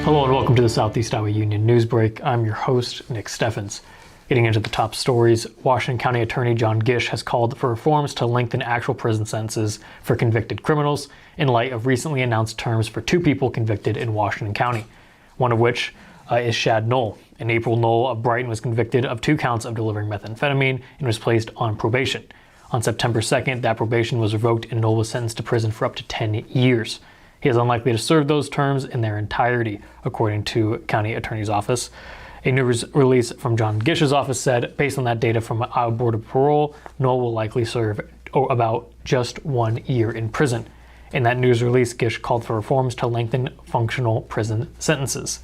Hello and welcome to the Southeast Iowa Union News Break. I'm your host, Nick Steffens. Getting into the top stories, Washington County Attorney John Gish has called for reforms to lengthen actual prison sentences for convicted criminals in light of recently announced terms for two people convicted in Washington County, one of which is Shad Knoll. In April, Knoll of Brighton was convicted of 2 counts of delivering methamphetamine and was placed on probation. On September 2nd, that probation was revoked and Knoll was sentenced to prison for up to 10 years. He is unlikely to serve those terms in their entirety, according to County Attorney's Office. A new release from John Gish's office said, based on that data from the Iowa Board of Parole, Knoll will likely serve about just 1 year in prison. In that news release, Gish called for reforms to lengthen functional prison sentences.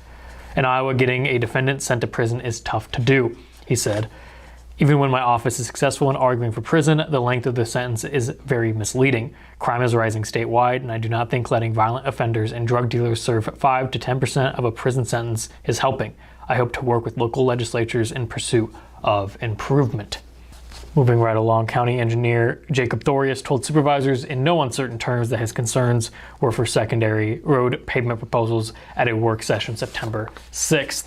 In Iowa, getting a defendant sent to prison is tough to do, he said. Even when my office is successful in arguing for prison, the length of the sentence is very misleading. Crime is rising statewide, and I do not think letting violent offenders and drug dealers serve 5 to 10% of a prison sentence is helping. I hope to work with local legislatures in pursuit of improvement. Moving right along, County Engineer Jacob Thorius told supervisors in no uncertain terms that his concerns were for secondary road pavement proposals at a work session September 6th.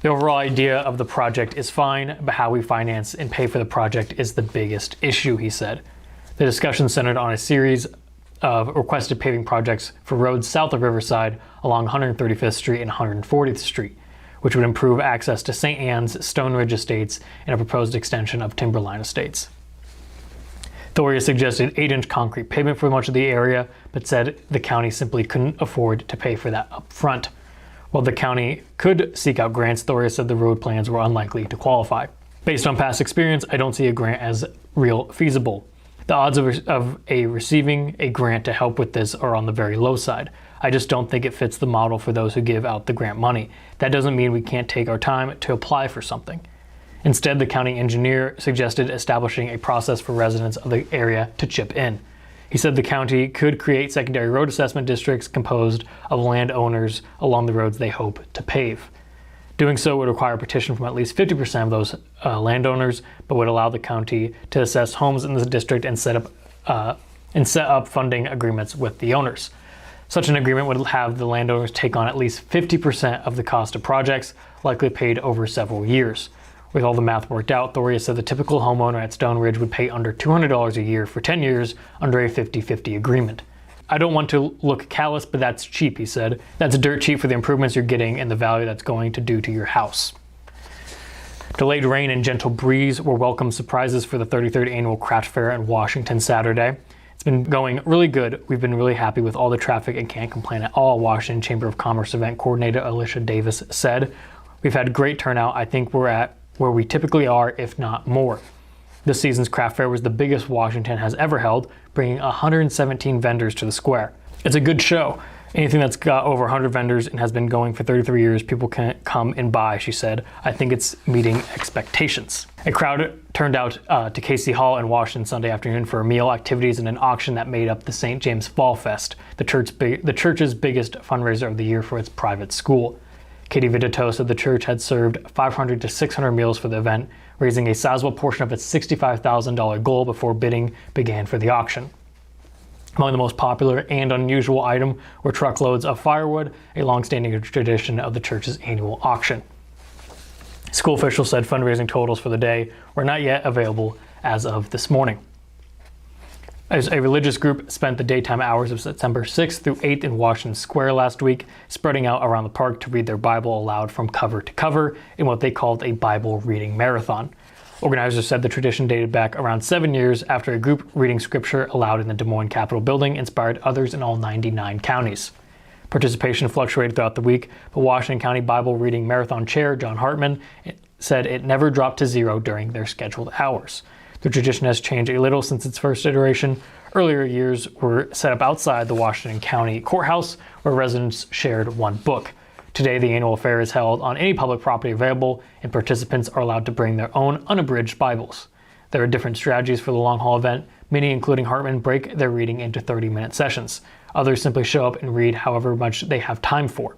The overall idea of the project is fine, but how we finance and pay for the project is the biggest issue, he said. The discussion centered on a series of requested paving projects for roads south of Riverside along 135th Street and 140th Street, which would improve access to St. Anne's, Stone Ridge Estates, and a proposed extension of Timberline Estates. Thoria suggested 8-inch concrete pavement for much of the area, but said the county simply couldn't afford to pay for that up front. While the county could seek out grants, Thoria said the road plans were unlikely to qualify. Based on past experience, I don't see a grant as real feasible. The odds of receiving a grant to help with this are on the very low side. I just don't think it fits the model for those who give out the grant money. That doesn't mean we can't take our time to apply for something. Instead, the county engineer suggested establishing a process for residents of the area to chip in. He said the county could create secondary road assessment districts composed of landowners along the roads they hope to pave. Doing so would require a petition from at least 50% of those landowners, but would allow the county to assess homes in the district and set up funding agreements with the owners. Such an agreement would have the landowners take on at least 50% of the cost of projects, likely paid over several years. With all the math worked out, Thoria said the typical homeowner at Stone Ridge would pay under $200 a year for 10 years under a 50-50 agreement. I don't want to look callous, but that's cheap, he said. That's dirt cheap for the improvements you're getting and the value that's going to do to your house. Delayed rain and gentle breeze were welcome surprises for the 33rd Annual Craft Fair in Washington Saturday. It's been going really good. We've been really happy with all the traffic and can't complain at all, Washington Chamber of Commerce event coordinator Alicia Davis said. We've had great turnout. I think we're at where we typically are, if not more. This season's craft fair was the biggest Washington has ever held, bringing 117 vendors to the square. It's a good show. Anything that's got over 100 vendors and has been going for 33 years, people can come and buy, she said. I think it's meeting expectations. A crowd turned out to Casey Hall in Washington Sunday afternoon for a meal, activities, and an auction that made up the St. James Fall Fest, the church's biggest fundraiser of the year for its private school. Katie Vitito said the church had served 500 to 600 meals for the event, raising a sizable portion of its $65,000 goal before bidding began for the auction. Among the most popular and unusual item were truckloads of firewood, a long-standing tradition of the church's annual auction. School officials said fundraising totals for the day were not yet available as of this morning. As a religious group spent the daytime hours of September 6th through 8th in Washington Square last week, spreading out around the park to read their Bible aloud from cover to cover in what they called a Bible reading marathon. Organizers said the tradition dated back around 7 years after a group reading scripture aloud in the Des Moines Capitol building inspired others in all 99 counties. Participation fluctuated throughout the week, but Washington County Bible Reading Marathon Chair John Hartman said it never dropped to zero during their scheduled hours. The tradition has changed a little since its first iteration. Earlier years were set up outside the Washington County Courthouse, where residents shared one book. Today, the annual fair is held on any public property available, and participants are allowed to bring their own unabridged Bibles. There are different strategies for the long-haul event. Many, including Hartman, break their reading into 30-minute sessions. Others simply show up and read however much they have time for.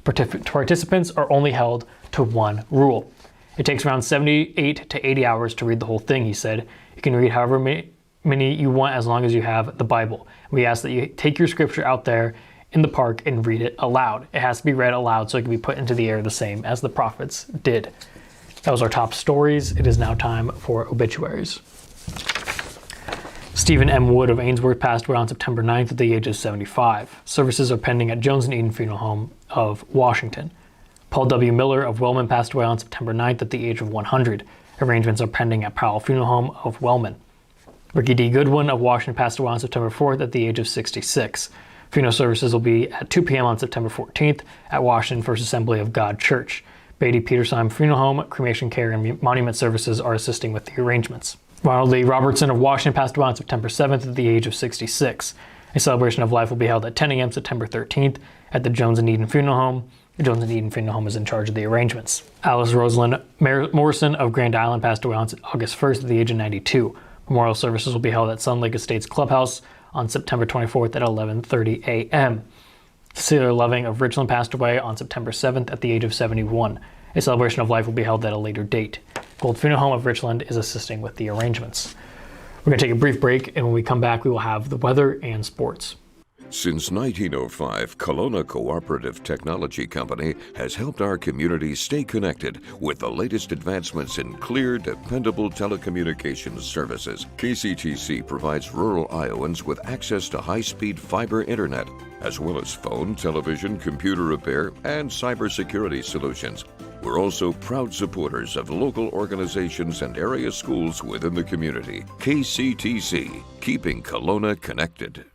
Participants are only held to one rule. It takes around 78 to 80 hours to read the whole thing, he said. You can read however many you want as long as you have the Bible. We ask that you take your scripture out there in the park and read it aloud. It has to be read aloud so it can be put into the air the same as the prophets did. That was our top stories. It is now time for obituaries. Stephen M. Wood of Ainsworth passed away on September 9th at the age of 75. Services are pending at Jones and Eden Funeral Home of Washington. Paul W. Miller of Wellman passed away on September 9th at the age of 100. Arrangements are pending at Powell Funeral Home of Wellman. Ricky D. Goodwin of Washington passed away on September 4th at the age of 66. Funeral services will be at 2 p.m. on September 14th at Washington First Assembly of God Church. Beatty Petersheim Funeral Home, cremation care, and monument services are assisting with the arrangements. Ronald Lee Robertson of Washington passed away on September 7th at the age of 66. A celebration of life will be held at 10 a.m. September 13th at the Jones and Eden Funeral Home. The Jones and Eden Funeral Home is in charge of the arrangements. Alice Rosalind Morrison of Grand Island passed away on August 1st at the age of 92. Memorial services will be held at Sun Lake Estates Clubhouse on September 24th at 11:30 a.m. Cecilia Loving of Richland passed away on September 7th at the age of 71. A celebration of life will be held at a later date. Gold Funeral Home of Richland is assisting with the arrangements. We're going to take a brief break, and when we come back, we will have the weather and sports. Since 1905, Kelowna Cooperative Technology Company has helped our community stay connected with the latest advancements in clear, dependable telecommunications services. KCTC provides rural Iowans with access to high-speed fiber internet, as well as phone, television, computer repair, and cybersecurity solutions. We're also proud supporters of local organizations and area schools within the community. KCTC, keeping Kelowna connected.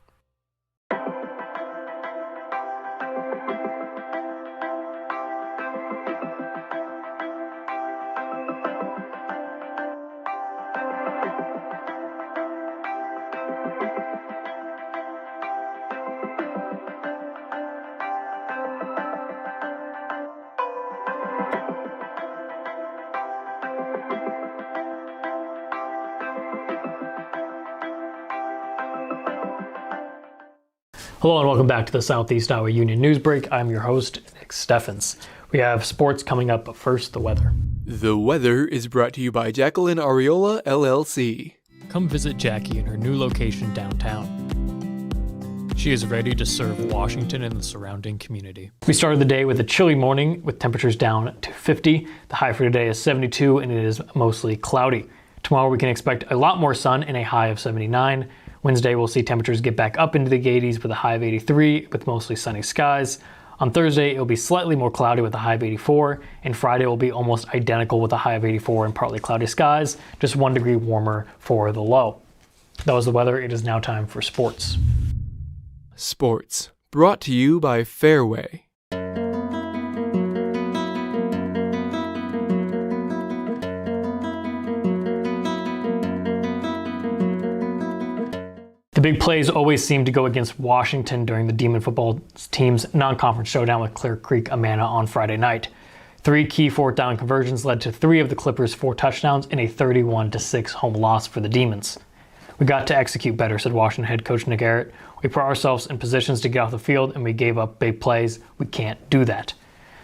Hello and welcome back to the Southeast Iowa Union News Break. I'm your host, Nick Steffens. We have sports coming up, but first, the weather. The weather is brought to you by Jacqueline Ariola, LLC. Come visit Jackie in her new location downtown. She is ready to serve Washington and the surrounding community. We started the day with a chilly morning with temperatures down to 50. The high for today is 72 and it is mostly cloudy. Tomorrow we can expect a lot more sun and a high of 79. Wednesday, we'll see temperatures get back up into the 80s with a high of 83 with mostly sunny skies. On Thursday, it'll be slightly more cloudy with a high of 84, and Friday will be almost identical with a high of 84 and partly cloudy skies, just 1 degree warmer for the low. That was the weather. It is now time for sports. Sports, brought to you by Fairway. The big plays always seem to go against Washington during the Demon football team's non-conference showdown with Clear Creek Amana on Friday night. 3 key fourth down conversions led to 3 of the Clippers' 4 touchdowns in a 31-6 home loss for the Demons. We got to execute better, said Washington head coach Nick Garrett. We put ourselves in positions to get off the field and we gave up big plays. We can't do that.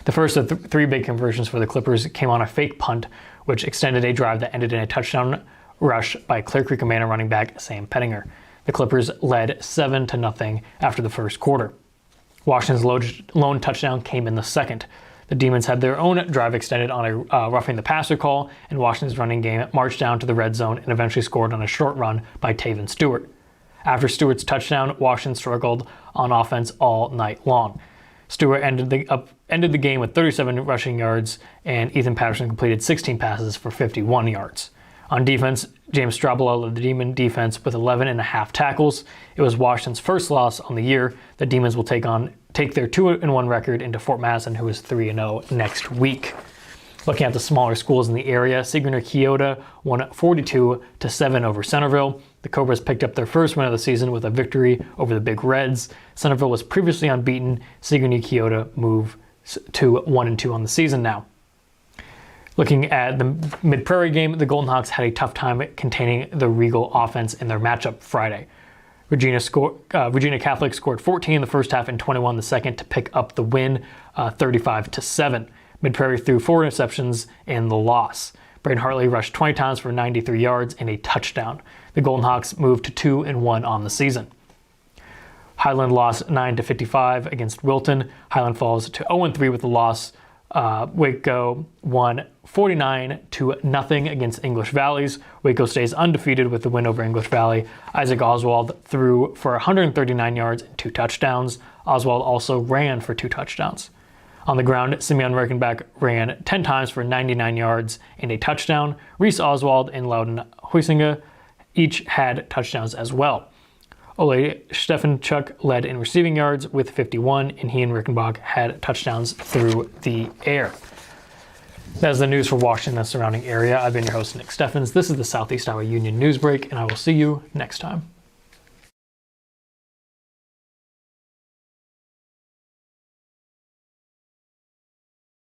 The first of 3 big conversions for the Clippers came on a fake punt, which extended a drive that ended in a touchdown rush by Clear Creek Amana running back Sam Pettinger. The Clippers led 7-0 after the first quarter. Washington's lone touchdown came in the second. The Demons had their own drive extended on a roughing the passer call, and Washington's running game marched down to the red zone and eventually scored on a short run by Taven Stewart. After Stewart's touchdown, Washington struggled on offense all night long. Stewart ended the game with 37 rushing yards, and Ethan Patterson completed 16 passes for 51 yards. On defense, James Strabala led the Demon defense with 11.5 tackles. It was Washington's first loss on the year. The Demons will take their 2-1 record into Fort Madison, who is 3-0 next week. Looking at the smaller schools in the area, Sigourney-Keota won 42-7 over Centerville. The Cobras picked up their first win of the season with a victory over the Big Reds. Centerville was previously unbeaten. Sigourney-Keota moves to 1-2 on the season now. Looking at the Mid-Prairie game, the Golden Hawks had a tough time containing the Regal offense in their matchup Friday. Regina Catholic scored 14 in the first half and 21 in the second to pick up the win, 35-7. Mid-Prairie threw 4 interceptions in the loss. Braden Hartley rushed 20 times for 93 yards and a touchdown. The Golden Hawks moved to 2-1 on the season. Highland lost 9-55 against Wilton. Highland falls to 0-3 with the loss. Waco won 49-0 against English Valleys. Waco stays undefeated with the win over English Valley. Isaac Oswald threw for 139 yards and 2 touchdowns. Oswald also ran for 2 touchdowns. On the ground, Simeon Reichenbach ran 10 times for 99 yards and a touchdown. Reese Oswald and Loudon Huizinga each had touchdowns as well. Ole Stefanchuk led in receiving yards with 51, and he and Reichenbach had touchdowns through the air. That's the news for Washington and the surrounding area. I've been your host, Nick Steffens. This is the Southeast Iowa Union Newsbreak, and I will see you next time.